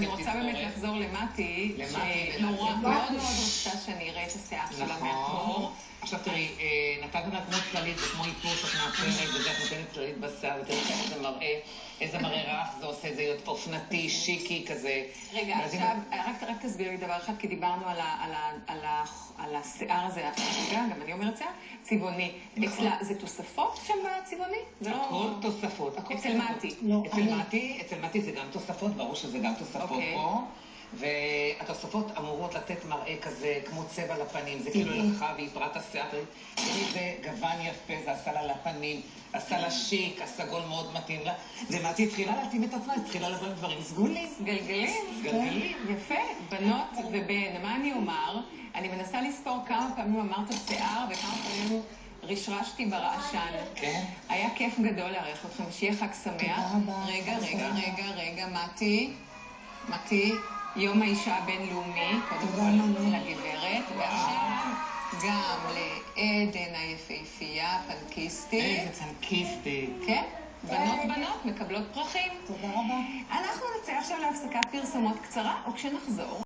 אני רוצה באמת לחזור למתי, שמאוד מאוד רצתה שאני אראה את השיער שלה מאחור. עכשיו תראי, נתת לה דמות כללית, זה כמו איפוס, את מאפרת, וזה את נותנת כללית בשיער, ותראי איזה מראה רך זה עושה, זה אופנתי, שיקי כזה. רגע, עכשיו, רק תסביר לי דבר אחד, כי דיברנו על השיער הזה, גם אני אומרת שיער, צבעוני. אצלה, זה תוספות שם בצבעוני? הכל תוספות. אצל מתי. אצל מתי זה גם תוספות, ברור שזה גם תוספות פה. והתוספות אמורות לתת מראה כזה, כמו צבע לפנים, זה כאילו לקחה והיא פרט השיער. תראי, זה גוון יפה, זה עשה לה לפנים, עשה לה שיק, הסגול מאוד מתאים לה. ומתי התחילה להתאים את עצמה, התחילה לבוא עם דברים סגולים. גלגלים. גלגלים. יפה, בנות ובן, מה אני אומר? אני מנסה לזכור כמה פעמים אמרת שיער וכמה פעמים רשרשתי ברעשן. כן. היה כיף גדול לארח אתכם, שיהיה חג שמח. רגע, מתי, יום האישה הבינלאומי, קודם כל לגברת, ועכשיו גם לעדן היפהפייה, פנקיסטית. איזה פנקיסטית. כן, בנות מקבלות פרחים. תודה רבה. אנחנו נצא עכשיו להפסקת פרסומות קצרה, וכשנחזור